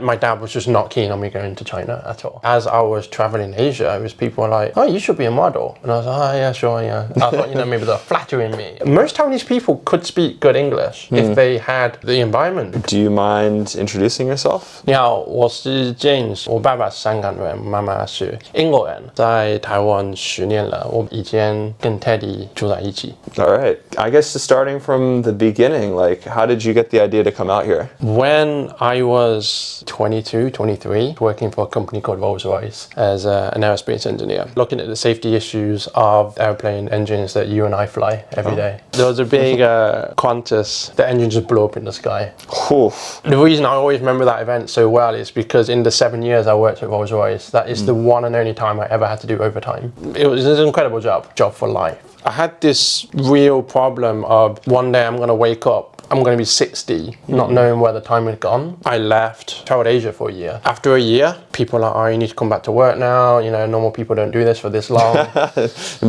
My dad was just not keen on me going to China at all. As I was traveling Asia, it was people were like, oh, you should be a model. And I was like, oh, yeah, sure, yeah. I thought, maybe they're flattering me. Most Taiwanese people could speak good English if they had the environment. Do you mind introducing yourself? 你好，我是 James， 我爸爸是香港人，妈妈是英国人，在台湾10年了。我以前跟 Teddy 住在一起。All right. I guess just starting from the beginning, like, how did you get the idea to come out here? When I was 22, 23, working for a company called Rolls-Royce as an aerospace engineer, looking at the safety issues of airplane engines that you and I fly every day. There was a big Qantas, the engine just blew up in the sky. Oof. The reason I always remember that event so well is because in the 7 years I worked at Rolls-Royce, that is the one and only time I ever had to do overtime. It was an incredible job for life. I had this real problem of one day I'm going to wake up, I'm going to be 60, not knowing where the time had gone. I left, traveled Asia for a year. After a year, people are like, oh, you need to come back to work now. Normal people don't do this for this long.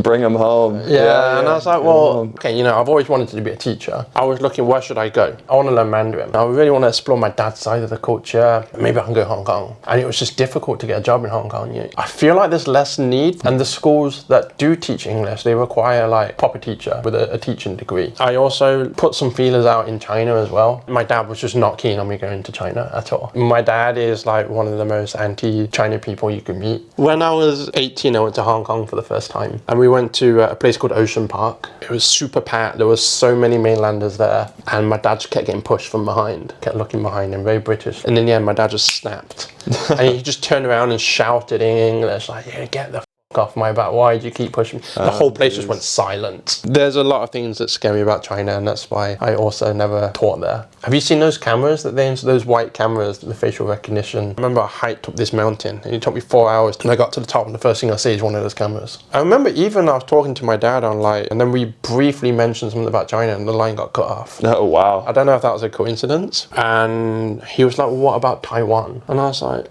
Bring them home. Yeah, and I was like, well, okay, I've always wanted to be a teacher. I was looking, where should I go? I want to learn Mandarin. I really want to explore my dad's side of the culture. Maybe I can go to Hong Kong. And it was just difficult to get a job in Hong Kong. I feel like there's less need, and the schools that do teach English, they require like proper teacher with a teaching degree. I also put some feelers out in China as well. My dad was just not keen on me going to China at all. My dad is like one of the most anti-China people you can meet. When I was 18, I went to Hong Kong for the first time, and we went to a place called Ocean Park. It was super packed. There was so many mainlanders there, and my dad just kept getting pushed from behind, kept looking behind him, very British. And in the end, my dad just snapped. And he just turned around and shouted in English, like, yeah, get the off my back, why do you keep pushing me? The whole place just went silent. There's a lot of things that scare me about China, and that's why I also never taught there. Have you seen those cameras that those white cameras, the facial recognition? I remember I hiked up this mountain and it took me 4 hours, and I got to the top and the first thing I see is one of those cameras. I remember even I was talking to my dad online, and then we briefly mentioned something about China and the line got cut off. Oh, wow. I don't know if that was a coincidence. And he was like, well, what about Taiwan? And I was like,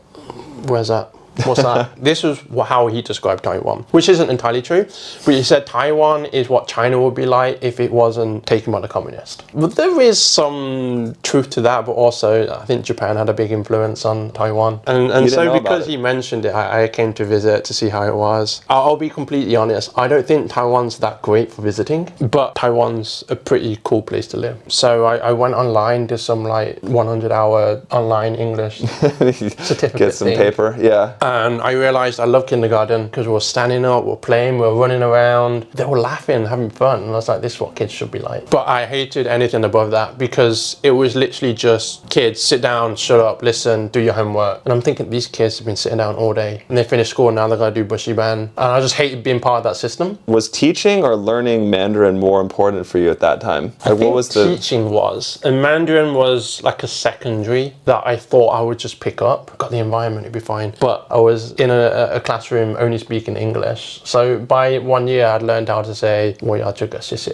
where's that? What's that? This was how he described Taiwan, which isn't entirely true, but he said Taiwan is what China would be like if it wasn't taken by the communists. But there is some truth to that, but also I think Japan had a big influence on Taiwan. And so because he mentioned it, I came to visit to see how it was. I'll be completely honest, I don't think Taiwan's that great for visiting, but Taiwan's a pretty cool place to live. So I went online, did some like 100-hour online English certificate Get some thing. Paper, yeah. And I realised I love kindergarten because we were standing up, we were playing, we were running around. They were laughing, having fun. And I was like, this is what kids should be like. But I hated anything above that because it was literally just kids, sit down, shut up, listen, do your homework. And I'm thinking these kids have been sitting down all day and they finished school and now they're going to do bushy band. And I just hated being part of that system. Was teaching or learning Mandarin more important for you at that time? I think teaching was. And Mandarin was like a secondary that I thought I would just pick up. Got the environment, it'd be fine. But I was in a classroom only speaking English. So by 1 year, I'd learned how to say, 我要这个谢谢.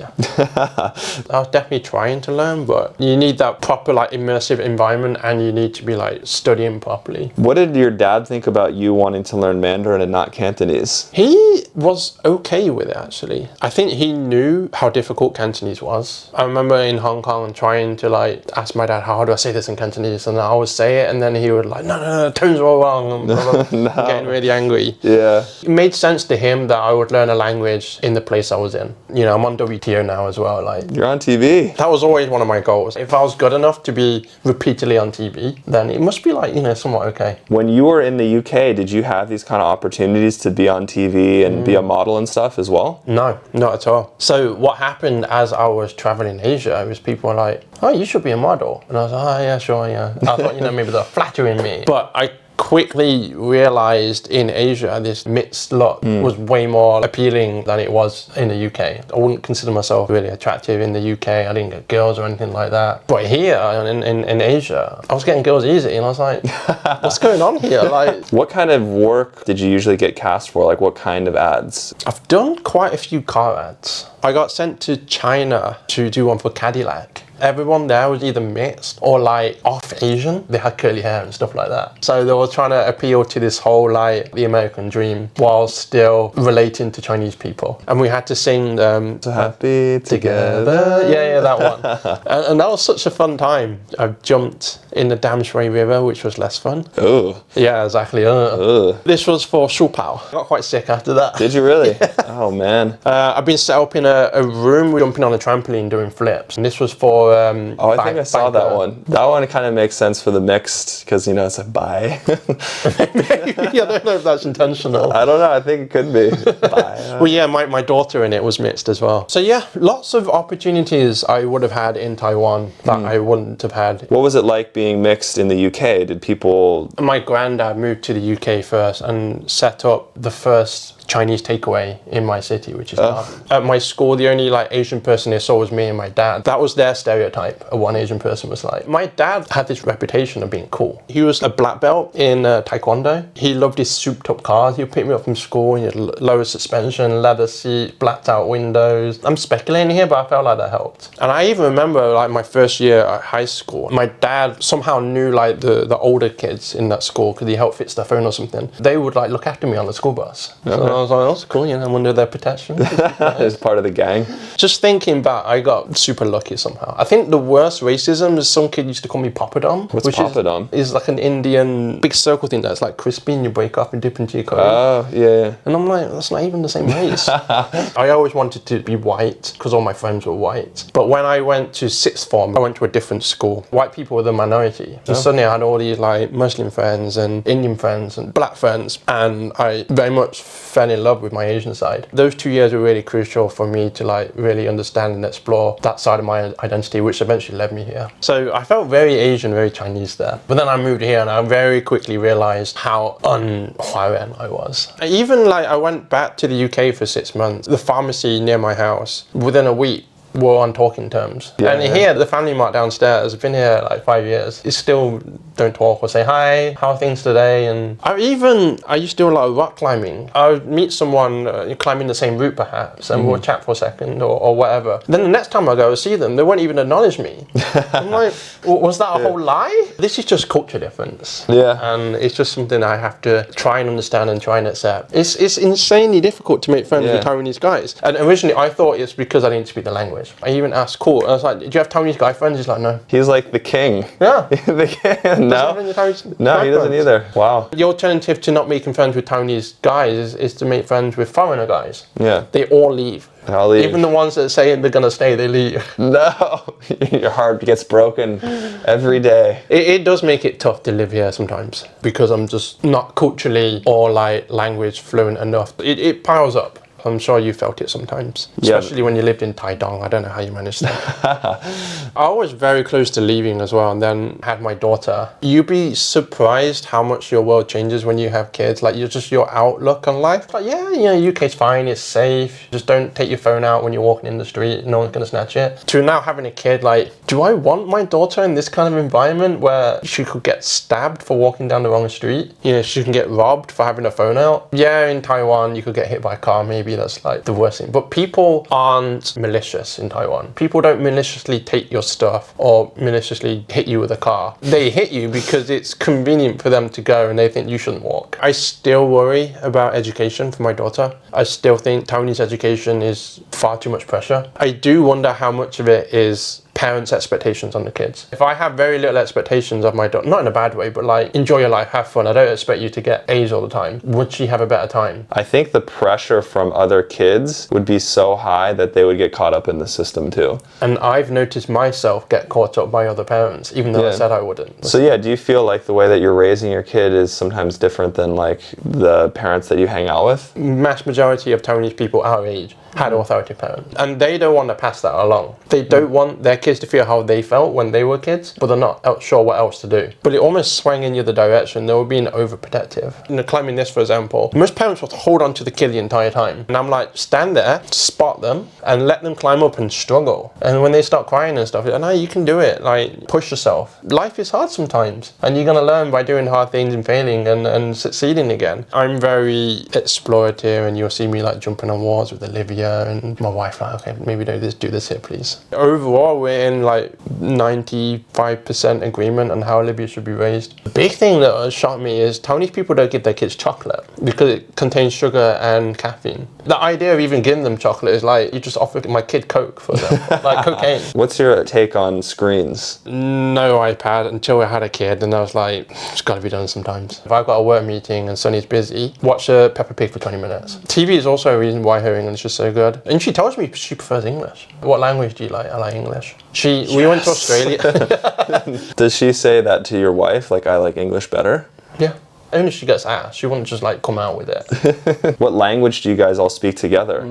I was definitely trying to learn, but you need that proper like immersive environment and you need to be like studying properly. What did your dad think about you wanting to learn Mandarin and not Cantonese? He was okay with it actually. I think he knew how difficult Cantonese was. I remember in Hong Kong trying to like ask my dad, how do I say this in Cantonese? And I would say it and then he would like, no, tones are all wrong. No. Getting really angry. Yeah. It made sense to him that I would learn a language in the place I was in. I'm on WTO now as well. Like, you're on TV. That was always one of my goals. If I was good enough to be repeatedly on TV, then it must be like, somewhat okay. When you were in the UK, did you have these kind of opportunities to be on TV and be a model and stuff as well? No, not at all. So what happened as I was traveling Asia was people were like, oh, you should be a model. And I was like, oh yeah, sure, yeah. I thought, maybe they're flattering me. But I quickly realized in Asia this mixed look was way more appealing than it was in the UK. I wouldn't consider myself really attractive in the UK. I didn't get girls or anything like that. But here in Asia, I was getting girls easy and I was like, what's going on here? Like, what kind of work did you usually get cast for? Like what kind of ads? I've done quite a few car ads. I got sent to China to do one for Cadillac. everyone there was either mixed or like off Asian. They had curly hair and stuff like that. So they were trying to appeal to this whole like the American dream while still relating to Chinese people. And we had to sing So happy together. Yeah, that one. and that was such a fun time. I jumped in the Dam Shui River, which was less fun. Oh. Yeah, exactly. This was for Shupao. I got quite sick after that. Did you really? Oh man. I've been set up in a room jumping on a trampoline doing flips. And this was for I think I saw that one. That one kind of makes sense for the mixed, because you know it's like bye. Yeah, I don't know if that's intentional. I don't know, I think it could be. Bye. Well, yeah, my daughter in it was mixed as well. So yeah, lots of opportunities I would have had in Taiwan that I wouldn't have had. What was it like being mixed in the UK? Did people... My granddad moved to the UK first and set up the first Chinese takeaway in my city, which is at my school. The only like Asian person they saw was me and my dad. That was their stereotype of what an Asian person was like. My dad had this reputation of being cool. He was a black belt in taekwondo. He loved his souped up cars. He'd pick me up from school and he had lower suspension, leather seat, blacked out windows. I'm speculating here, but I felt like that helped. And I even remember like my first year at high school, my dad somehow knew like the older kids in that school because he helped fix their phone or something. They would like look after me on the school bus. So I was like, that's cool, you know, I'm under their protection. As part of the gang. Just thinking back, I got super lucky somehow. I think the worst racism is some kid used to call me Papadom. What's Papadom? Is like an Indian big circle thing that's like crispy and you break off and dip into your coat. Oh, yeah. And I'm like, that's not even the same race. I always wanted to be white because all my friends were white. But when I went to sixth form, I went to a different school. White people were the minority. And suddenly I had all these like Muslim friends and Indian friends and black friends. And I very much fell in love with my Asian side. Those 2 years were really crucial for me to like really understand and explore that side of my identity, which eventually led me here. So I felt very Asian, very Chinese there. But then I moved here and I very quickly realized how un-Huaren I was. I went back to the UK for 6 months. The pharmacy near my house, within a week, were on talking terms. Here, the family mart downstairs, I've been here like 5 years, it still don't talk or say hi, how are things today? And I used to do a lot of rock climbing. I would meet someone climbing the same route perhaps, and we'll chat for a second or whatever. Then the next time I go see them, they won't even acknowledge me. I'm like, was that a whole lie? This is just culture difference. Yeah. And it's just something I have to try and understand and try and accept. It's insanely difficult to make friends with Taiwanese guys. And originally I thought it's because I didn't speak the language. I even asked, cool, I was like, do you have Taiwanese guy friends? He's like, no. He's like the king. Yeah. The king. No, he doesn't either. Wow. The alternative to not making friends with Taiwanese guys is to make friends with foreigner guys. Yeah. They all leave. I'll leave. Even the ones that say they're going to stay, they leave. No, your heart gets broken every day. It does make it tough to live here sometimes because I'm just not culturally or like language fluent enough. It piles up. I'm sure you felt it sometimes, especially when you lived in Taidong. I don't know how you managed that. I was very close to leaving as well, and then had my daughter. You'd be surprised how much your world changes when you have kids. Like your outlook on life. Like, UK's fine, it's safe. Just don't take your phone out when you're walking in the street. No one's gonna snatch it. To now having a kid, like, do I want my daughter in this kind of environment where she could get stabbed for walking down the wrong street? She can get robbed for having her phone out. Yeah, in Taiwan, you could get hit by a car, maybe. That's like the worst thing. But people aren't malicious in Taiwan. People don't maliciously take your stuff or maliciously hit you with a car. They hit you because it's convenient for them to go and they think you shouldn't walk. I still worry about education for my daughter. I still think Taiwanese education is far too much pressure. I do wonder how much of it is parents' expectations on the kids. If I have very little expectations of my daughter, not in a bad way, but like, enjoy your life, have fun, I don't expect you to get A's all the time, would she have a better time? I think the pressure from other kids would be so high that they would get caught up in the system too. And I've noticed myself get caught up by other parents, even though I said I wouldn't. So do you feel like the way that you're raising your kid is sometimes different than like the parents that you hang out with? Mass majority of Taiwanese people our age had authoritative parents, and they don't want to pass that along. They don't want their kids to feel how they felt when they were kids, but they're not sure what else to do. But it almost swung in the other direction. They were being overprotective. Climbing this, for example, most parents will hold on to the kid the entire time, and I'm like, stand there, spot them, and let them climb up and struggle. And when they start crying and stuff, no, you can do it. Like, push yourself. Life is hard sometimes, and you're gonna learn by doing hard things and failing and succeeding again. I'm very explorative, and you'll see me like jumping on walls with Olivia and my wife, like, okay, maybe do this here, please. Overall, we're in like 95% agreement on how Olivia should be raised. The big thing that shocked me is Taiwanese people don't give their kids chocolate because it contains sugar and caffeine. The idea of even giving them chocolate is like you just offer my kid Coke for them, like cocaine. What's your take on screens? No iPad until I had a kid, and I was like, it's got to be done sometimes. If I've got a work meeting and Sonny's busy, watch Peppa Pig for 20 minutes. TV is also a reason why her English is so good. And she tells me she prefers English. What language do you like? I like English. We went to Australia. Does she say that to your wife? Like, I like English better? Yeah. Only if she gets asked. She wouldn't just like come out with it. What language do you guys all speak together?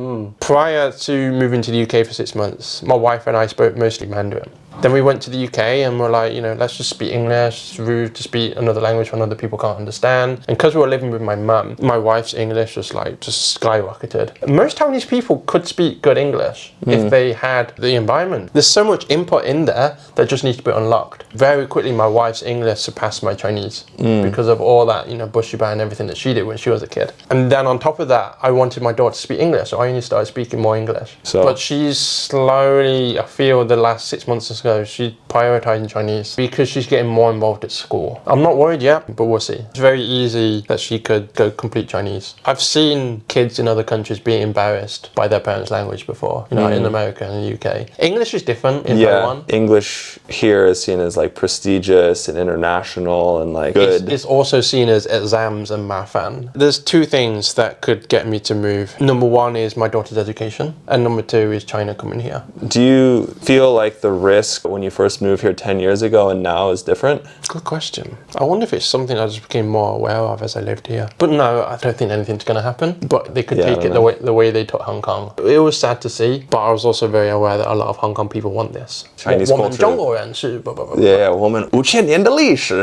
Prior to moving to the UK for 6 months, my wife and I spoke mostly Mandarin. Then we went to the UK and we're like, let's just speak English. It's rude to speak another language when other people can't understand. And because we were living with my mum, my wife's English was just skyrocketed. Most Taiwanese people could speak good English if they had the environment. There's so much input in there that just needs to be unlocked. Very quickly, my wife's English surpassed my Chinese because of all that, bushibai and everything that she did when she was a kid. And then on top of that, I wanted my daughter to speak English, so I only started speaking more English. But she's slowly, I feel the last 6 months or so, she's prioritizing Chinese because she's getting more involved at school. I'm not worried yet, but we'll see. It's very easy that she could go complete Chinese. I've seen kids in other countries being embarrassed by their parents' language before, in America and the UK. English is different in Taiwan. English here is seen as like prestigious and international and like good. It's also seen as exams and mafan. There's two things that could get me to move. Number one is my daughter's education, and number two is China coming here. Do you feel like the risk when you first moved here 10 years ago and now is different? Good question. I wonder if it's something I just became more aware of as I lived here. But no, I don't think anything's going to happen. But they could take it the way they took Hong Kong. It was sad to see, but I was also very aware that a lot of Hong Kong people want this. Chinese culture. 中国人是 Yeah, 我们5000年的历史.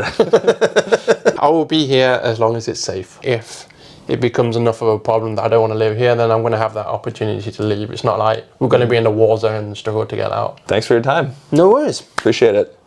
I will be here as long as it's safe. If it becomes enough of a problem that I don't want to live here, then I'm going to have that opportunity to leave. It's not like we're going to be in a war zone and struggle to get out. Thanks for your time. No worries. Appreciate it.